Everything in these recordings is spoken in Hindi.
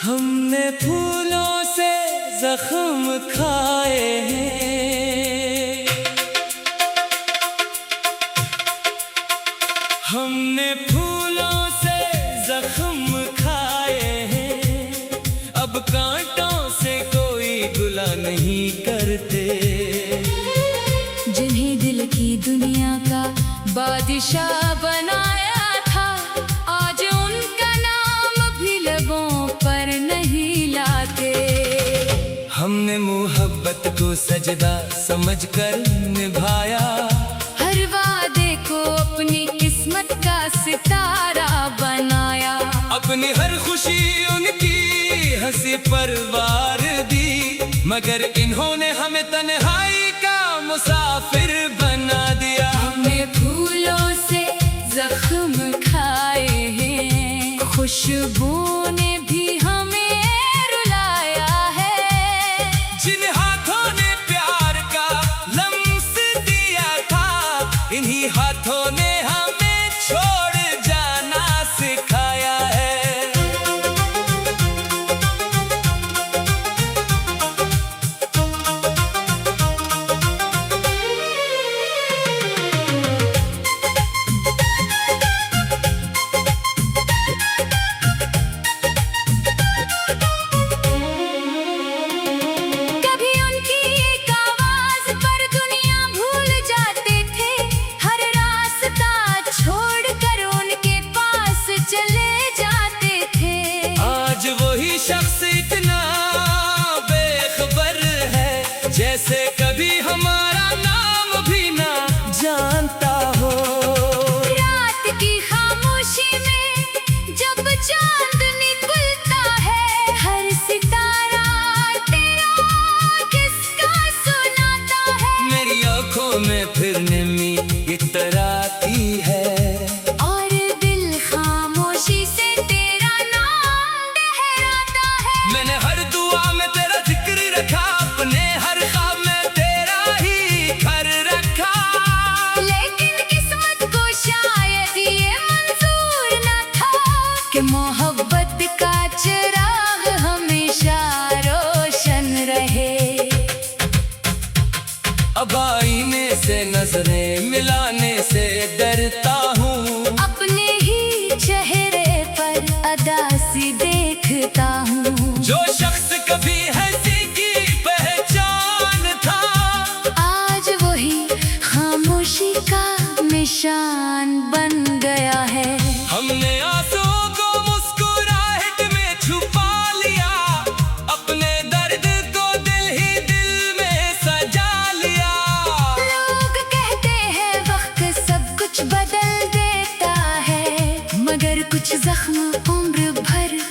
हमने फूलों से जख्म खाए हैं, हमने फूलों से जख्म खाए हैं। अब कांटों से कोई गुला नहीं करते। जिन्हें दिल की दुनिया का बादशाह बनाया था, आज उनका नाम भी लबों पर नहीं लाते। हमने मोहब्बत को सजदा समझकर निभाया, हर वादे को अपनी किस्मत का सितारा बनाया। अपनी हर खुशी उनकी हंसी पर वार दी, मगर इन्होंने हमें तन्हाई का मुसाफिर बना दिया। हमने फूलों से जख्म खाए हैं, खुशबू ने भी हमें रुलाया है। जिन हाथों ने प्यार का लम्स दिया था, इन्हीं हाथों ने हमें छोड़ जाना सिखाया है। शख्स इतना बेखबर है, जैसे कभी हमारा नाम भी ना जानता हो। रात की खामोशी में जब चांद निकलता है, हर सितारा तेरा किसका सुनाता है। मेरी आंखों में फिर नमी इतराती है, मैंने हर दुआ में तेरा जिक्र रखा, अपने हर ख्वाब में तेरा ही घर रखा। लेकिन किस्मत को शायद ये मंजूर न था कि मोहब्बत का चिराग हमेशा रोशन रहे। अब आईने से नजरें मिलाने से डरता हूँ, अपने ही चेहरे पर अदासी देखता हूँ। जो शख्स कभी हंसी की पहचान था, आज वही खामोशी का निशान बन गया है। हमने आंसुओं को मुस्कुराहट में छुपा लिया, अपने दर्द को दिल ही दिल में सजा लिया। लोग कहते हैं वक्त सब कुछ बदल देता है, मगर कुछ जख्म उम्र भर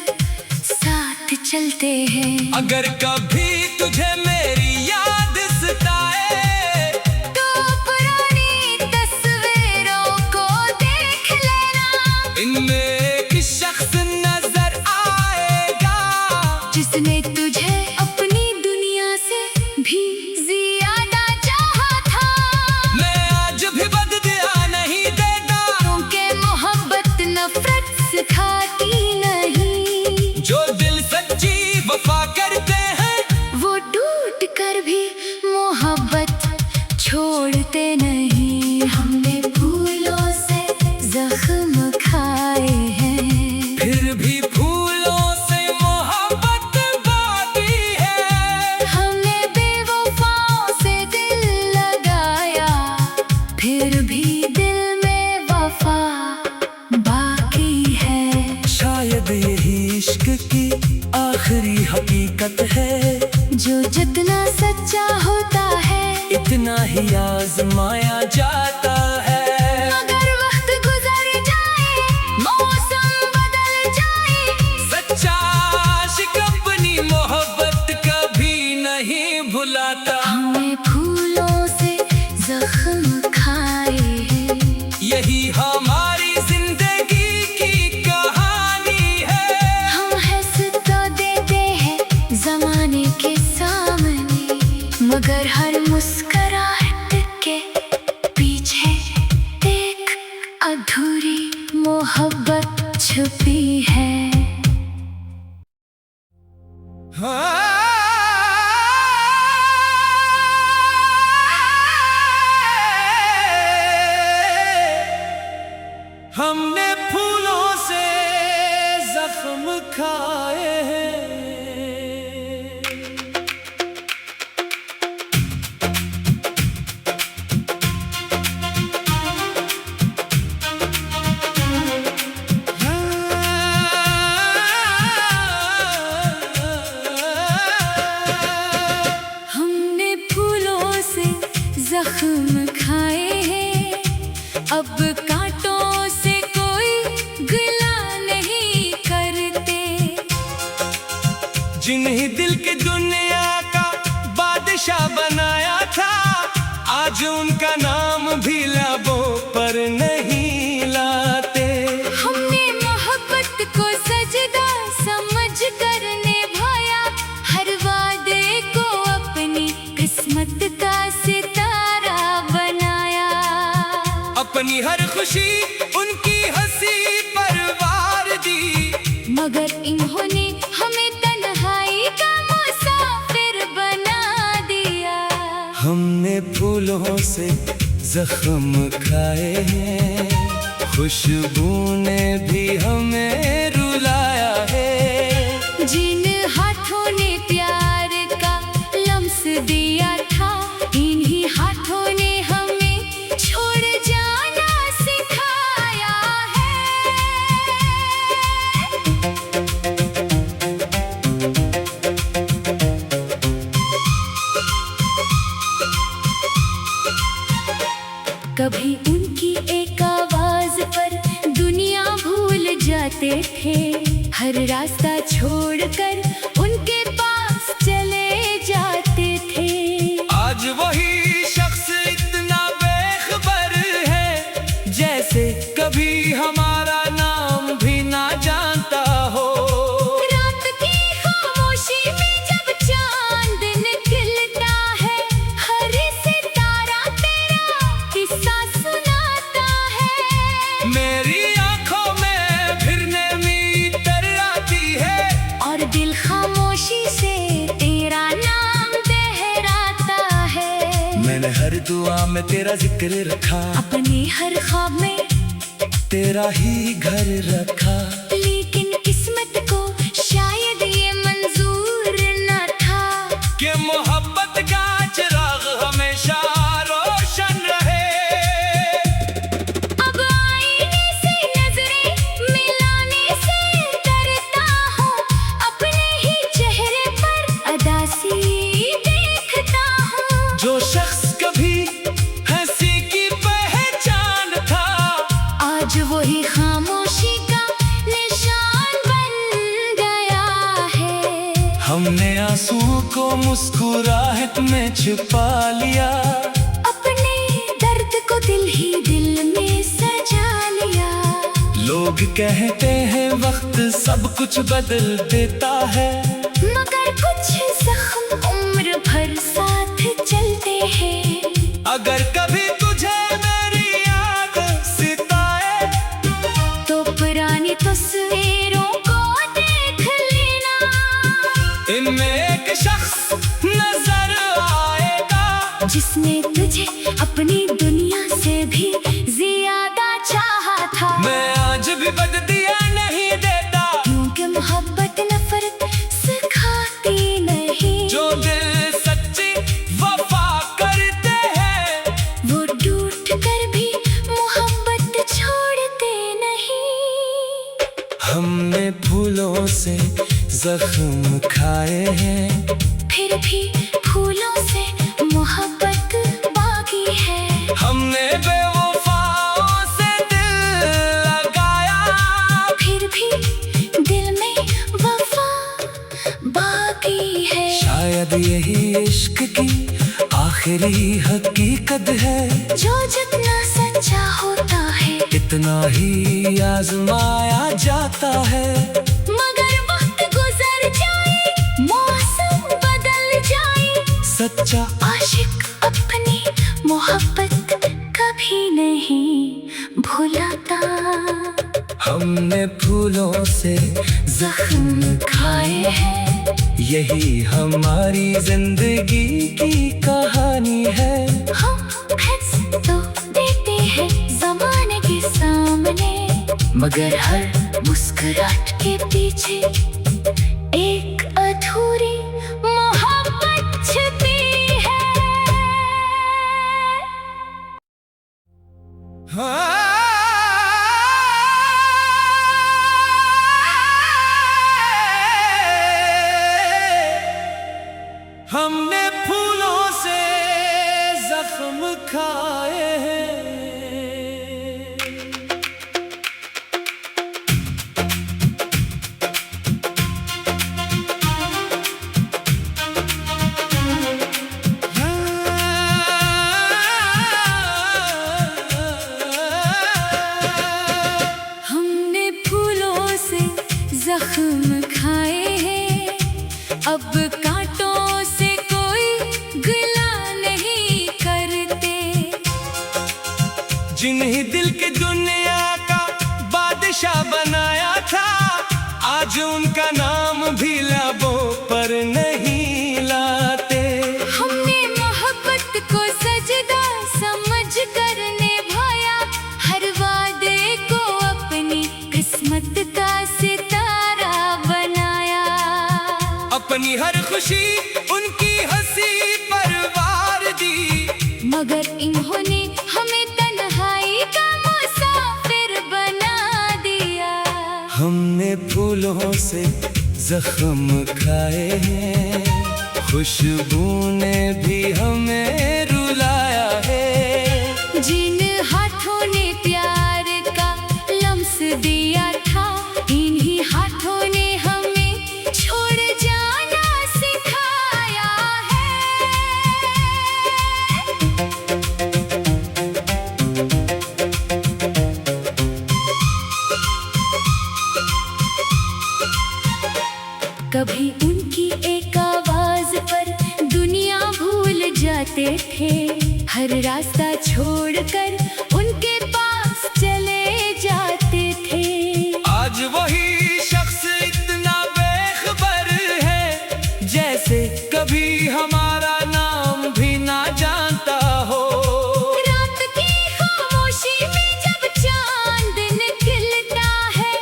चलते हैं। अगर कभी तुझे मेरी याद सताए, तो पुरानी तस्वीरों को देख लेना। इनमें एक शख्स नजर आएगा, जिसने तुझे अपनी दुनिया से भी ज्यादा चाहा था। मैं आज भी बदला नहीं देता, क्योंकि मोहब्बत नफरत सिखाती नहीं। जो दिल सच्ची वफा करते हैं, वो टूट कर भी मोहब्बत छोड़ते नहीं। हमने फूलों से जख्म खाए हैं, फिर भी फूलों से मोहब्बत बाकी है। हमने बेवफाओं से दिल लगाया, फिर भी दिल में वफा बाकी है। शायद यही इश्क की आखिरी हकीकत है, जो जितना सच्चा होता है, इतना ही आजमाया जाता है। मगर वक्त गुजर जाए, मौसम बदल जाए, सच्चा आशिक अपनी मोहब्बत कभी नहीं भुलाता। हमने फूलों से जख्म खाए हैं, यही हमारी जिंदगी की कहानी है। हम हंस तो देते हैं जमाने के सामने, मगर हर मुस्कुराहट के पीछे एक अधूरी मोहब्बत छुपी है। खाए हैं। हमने फूलों से जख्म खाए हैं, अब कांटों से कोई गिला नहीं करते। जिन्हें दिल की दुनिया का बादशाह बनाया था, आज उनका नाम भी लबों पर नहीं लाते। हमने मोहब्बत को सजदा समझ कर निभाया, हर वादे को अपनी किस्मत का सितारा बनाया। अपनी हर खुशी उनकी हंसी पर वार दी, मगर इन्होंने हमें तन्हाई का मुसाफिर बना दिया। हमने फूलों से जख्म खाए हैं, खुशबू ने भी हमें रुलाया है। जिन हाथों ने प्यार का लम्स दिया था, इन्हीं हाथों ने हमें छोड़ जाना सिखाया है। कभी उनकी एक आवाज पर दुनिया भूल जाते थे, हर रास्ता छोड़कर उनके पास चले जाते थे। आज वही शख्स इतना बेखबर है, जैसे कभी हमारा नाम भी ना जानता हो। रात की खामोशी में जब चांद निकलता है, हर सितारा तेरा किस्सा सुनाता है। मेरी आंखों में फिर नमी तर आती है, और दिल खामोशी से तेरा नाम दोहराता है। मैंने हर दुआ में तेरा जिक्र रखा, अपने हर ख्वाब में तेरा ही घर रखा। लेकिन किस्मत को शायद ये मंजूर न था कि मोहब्बत का चिराग हमेशा रोशन रहे। अब आईने से नजरें मिलाने से डरता हूँ, अपने ही चेहरे पर अदासी देखता हूँ। जो शख्स कभी हंसी की पहचान था, आज वही खामोशी का निशान बन गया है। हमने आंसुओं को मुस्कुराहट में छिपा लिया, अपने दर्द को दिल ही दिल में सजा लिया। लोग कहते हैं वक्त सब कुछ बदल देता है, मगर कुछ जख्म उम्र भर साथ चलते हैं। अगर कभी तुझे मेरी याद सताए, तो पुरानी तस्वीरों को देख लेना, इनमें एक शख्स नजर आएगा, जिसने तुझे अपनी दुनिया से भी ज्यादा चाहा था। मैं आज भी बददिया नहीं देता, क्योंकि मोहब्बत नफरत सिखाती नहीं। जो दिल सच्ची वफा करते हैं, वो टूट कर भी मोहब्बत छोड़ते नहीं। हमने फूलों से जख्म खाए हैं, फिर भी फूलों से मोहब्बत बाकी है। हमने बेवफाओं से दिल लगाया, फिर भी दिल में वफा बाकी है। शायद यही इश्क की आखिरी हकीकत है, जो जितना सच्चा होता है, इतना ही आजमाया जाता है। मगर वक्त गुजर जाए, मौसम बदल जाए, सच्चा आशिक अपनी मोहब्बत कभी नहीं भुलाता। हमने फूलों से जख्म खाए हैं, यही हमारी जिंदगी की कहानी है। हम हंस तो देते हैं जमाने के सामने, मगर हर मुस्कुराहट के पीछे एक अधूरी मोहब्बत छिपी है। हमने फूलों से जख्म खाए हैं। हमने फूलों से जख्म खाए हैं, अब कांटों से कोई गिला नहीं करते। जिन्हें दिल के दुनिया का बादशाह बनाया था, आज उनका नाम भी लबों पर नहीं लाते। हमने मोहब्बत को सजदा समझ कर निभाया, हर वादे को अपनी किस्मत का सितारा बनाया। अपनी हर खुशी उनकी हंसी पर वार दी, मगर इन्होंने हमें तन्हाई का मुसाफिर बना दिया। हमने फूलों से जख्म खाए हैं, खुशबू ने भी हमें रुलाया है। जिन हाथों ने प्यार का लम्स दिया था, इन्हीं हाथों ने हमें छोड़ जाना सिखाया है। कभी उनकी एक आवाज पर दुनिया भूल जाते थे, हर रास्ता छोड़कर उनके पास चले जाते थे। आज वही शख्स इतना बेखबर है, जैसे कभी हमारा नाम भी ना जानता हो। रात की खामोशी में जब चांद निकलता है,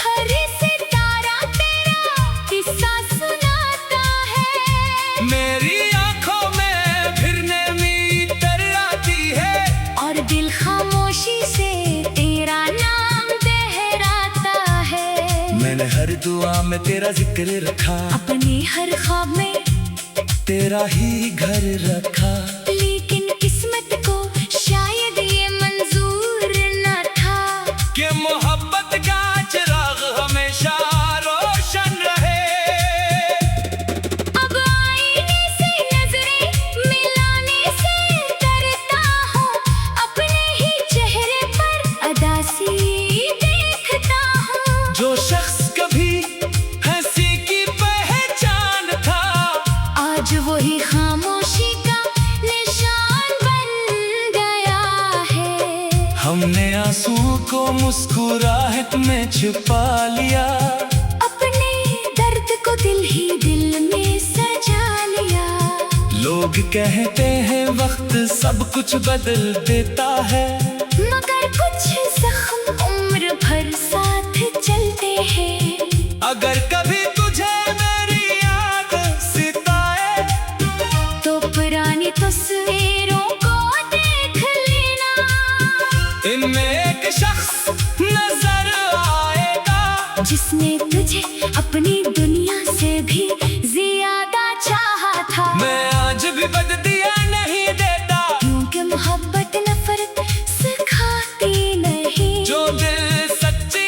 हर सितारा तेरा किस्सा सुनाता है। मेरी आंखों में फिर नमी तर आती है, और दिल खामोशी से तेरा नाम दोहराता है। मैंने हर दुआ में तेरा जिक्र रखा, अपने हर ख्वाब में तेरा ही घर रखा। लेकिन किस्मत को शायद ये मंजूर न था कि मोहब्बत का चिराग हमेशा रोशन रहे। अब आईने से नजरें मिलाने से डरता हूँ, अपने ही चेहरे पर अदासी देखता हूँ। जो शख्स कभी हंसी की पहचान था, आज वही खामोशी का निशान बन गया है। हमने आंसुओं को मुस्कुराहट में छुपा लिया, अपने दर्द को दिल ही दिल में सजा लिया। लोग कहते हैं वक्त सब कुछ बदल देता है, मगर कुछ जख्म उम्र भर साथ चलते हैं। अगर कभी तुझे मेरी याद सताए, तो पुरानी तस्वीरों को देख लेना, इनमें एक शख्स नजर आएगा, जिसने तुझे अपनी दुनिया से भी ज्यादा चाहा था। मैं आज भी बददिया नहीं देता, क्योंकि मोहब्बत नफरत सिखाती नहीं। जो दिल सच्ची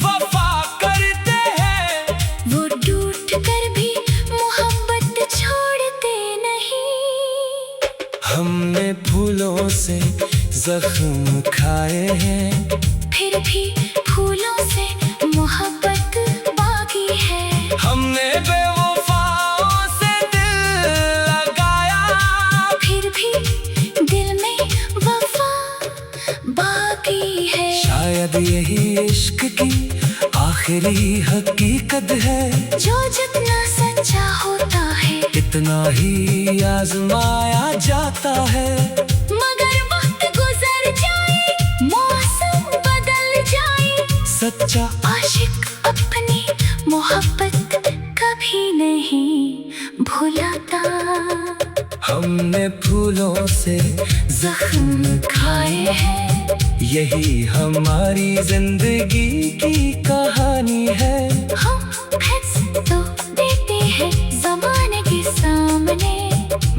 वफा करते हैं, वो टूट कर भी मोहब्बत छोड़ते नहीं। हमने फूलों से जख्म खाए हैं, फिर भी फूलों से मोहब्बत बाकी है। हमने बेवफाओं से दिल लगाया, फिर भी दिल में वफा बाकी है। शायद यही इश्क की आखिरी हकीकत है, जो जितना सच्चा होता है इतना ही आजमाया जाता है। मगर वक्त गुजर जाए, मौसम बदल जाए, सच्चा आशिक हमने फूलों से जख्म खाए हैं, यही हमारी जिंदगी की कहानी है। हम हंस तो देते हैं ज़माने के सामने,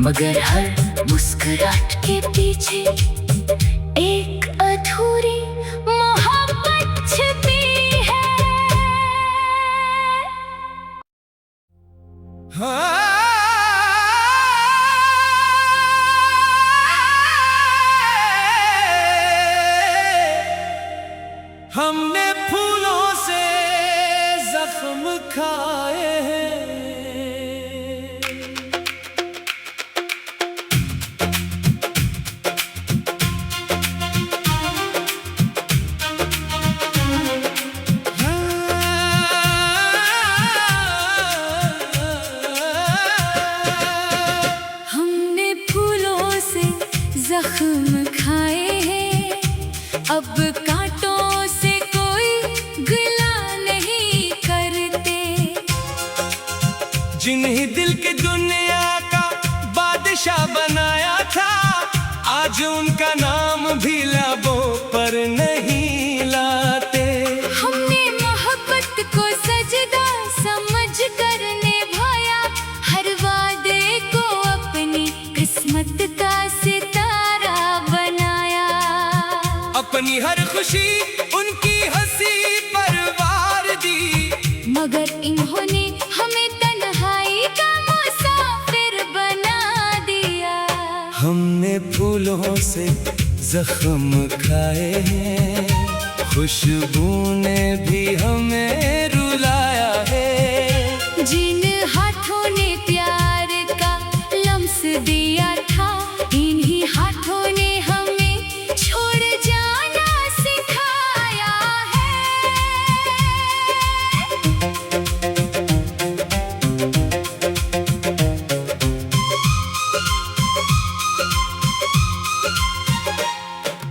मगर हर मुस्कुराहट के पीछे एक अधूरी मोहब्बत छिपी है। हमने फूलों से जख्म खाए हैं। हमने फूलों से जख्म खाए हैं, अब कांटों से कोई गिला नहीं करते। जिन्हें दिल के दुनिया का बादशाह बनाया था, आज उनका नाम भी लबों पर नहीं लाते। हमने मोहब्बत को सजदा समझ कर निभाया, हर वादे को अपनी किस्मत का सितारा बनाया। अपनी हर खुशी उनकी हंसी पर वार दी, मगर इन्होंने हमें तन्हाई का मुसाफिर बना दिया। हमने फूलों से जख्म खाए हैं, खुशबू ने भी हमें रुलाया है। जिन हाथों ने प्यार का लम्स दिया था, इन्हीं हाथों ने हमें छोड़ जाना सिखाया है।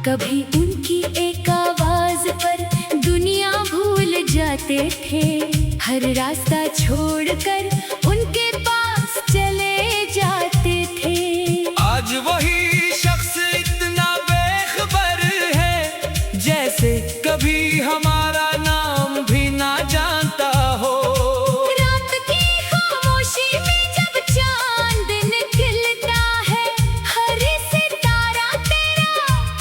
कभी उनकी एक आवाज पर दुनिया भूल जाते थे, हर रास्ता छोड़कर उनके पास चले जाते थे। आज वही शख्स इतना बेखबर है, जैसे कभी हमारा नाम भी ना जानता हो। रात की खामोशी में जब चांद निकलता है, हर सितारा तेरा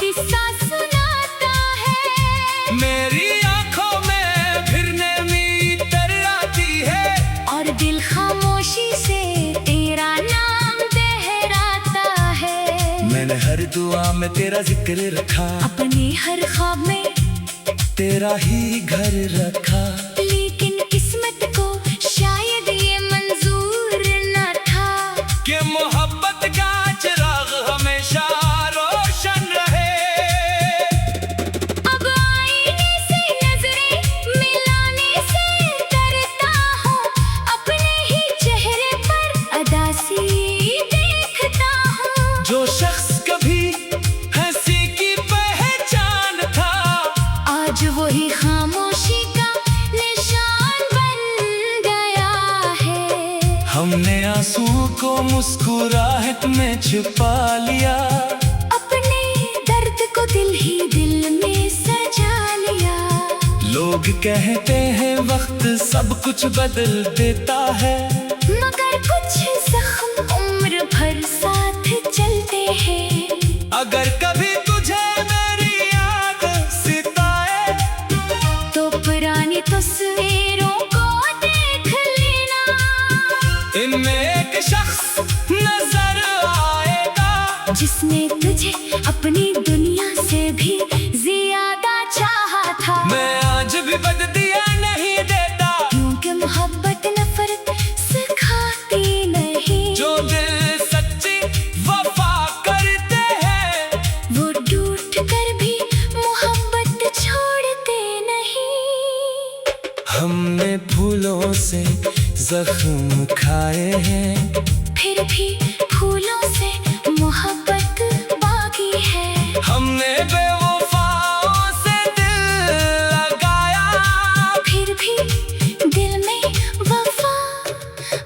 किस्सा सुनाता है। मेरी आंखों में फिर नमी तर आती है, और दिल खामोशी से तेरा नाम दोहराता है। मैंने हर दुआ में तेरा जिक्र रखा, अपने हर ख्वाब में तेरा ही घर रखा। लेकिन किस्मत को शायद ये मंजूर न था कि मोहब्बत का चिराग हमेशा रोशन रहे। अब आईने से नजरें मिलाने से डरता हूँ, अपने ही चेहरे पर अदासी देखता हूँ। जो शख्स कभी हंसी की पहचान था, आज वही खामोशी का निशान बन गया है। हमने आंसुओं को मुस्कुराहट में छुपा लिया, अपने दर्द को दिल ही दिल में सजा लिया। लोग कहते हैं वक्त सब कुछ बदल देता है, मगर कुछ जख्म उम्र भर साथ चलते हैं। अगर कभी तुझे मेरी याद सताए, तो पुरानी तस्वीरों को देख लेना, इनमें एक शख्स नजर आएगा, जिसने तुझे अपनी दुनिया से भी ज्यादा चाहा था। मैं आज भी बददिया नहीं देता, क्योंकि मोहब्बत नफरत सिखाती नहीं। जो दिल सच्ची वफा करते हैं, वो टूट कर भी मोहब्बत छोड़ते नहीं। हमने फूलों से जख्म खाए हैं, फिर भी फूलों से मोहब्बत बाकी है। हमने बेवफाओं से दिल लगाया, फिर भी दिल में वफा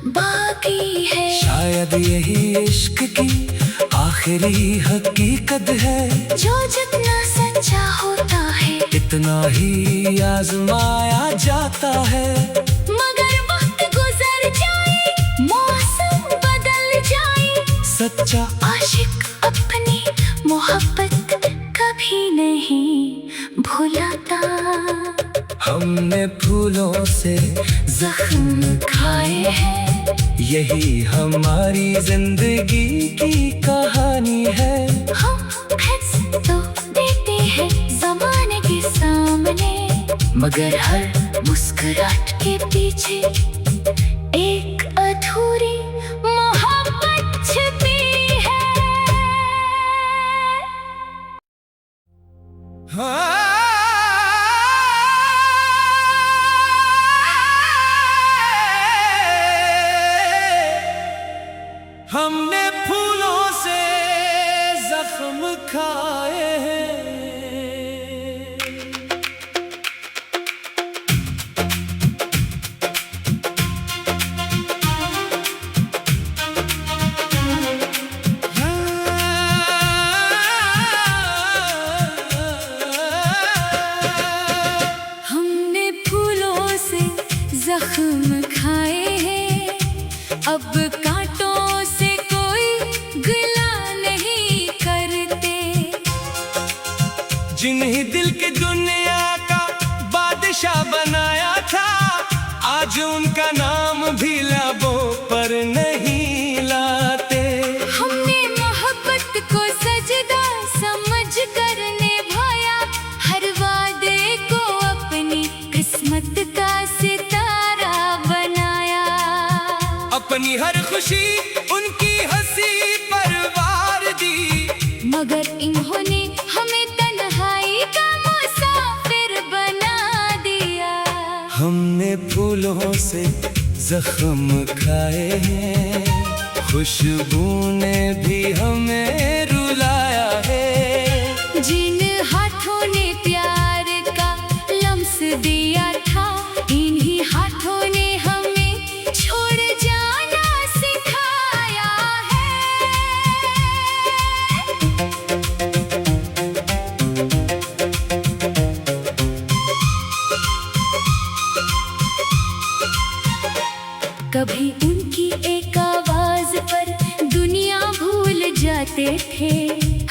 बाकी है। शायद यही इश्क की आखिरी हकीकत है, जो जितना सच्चा होता है इतना ही आजमाया जाता है। मगर वक्त गुजर जाए, मौसम बदल जाए, सच्चा आशिक अपनी मोहब्बत कभी नहीं भुलाता। हमने फूलों से जख्म खाए हैं, यही हमारी जिंदगी की कहानी है। हम हंस तो देते हैं जमाने के सामने, मगर हर मुस्कुराहट के पीछे एक अधूरी मोहब्बत छिपी है। हमने फूलों से जख्म खाए हैं। हमने फूलों से जख्म खाए हैं, अब कांटों से कोई गिला नहीं करते। जिन्हें दिल के दुनिया का बादशाह बनाया था, आज उनका नाम भी लबों पर नहीं लाते। हमने मोहब्बत को सजदा समझ कर निभाया, हर वादे को अपनी किस्मत का सितारा बनाया। अपनी हर खुशी उनकी हंसी पर वार दी, मगर इन्होंने हमें तन्हाई का मुसाफिर बना दिया। हमने फूलों से जख्म खाए हैं, खुशबू ने भी हमें रुलाया है। जिन हाथों ने प्यार का लम्स दिया था, इन्हीं हाथों ने हमें छोड़ जाना सिखाया है। कभी उनकी एक आवाज पर दुनिया भूल जाते थे,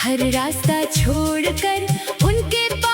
हर रास्ता छोड़कर उनके पास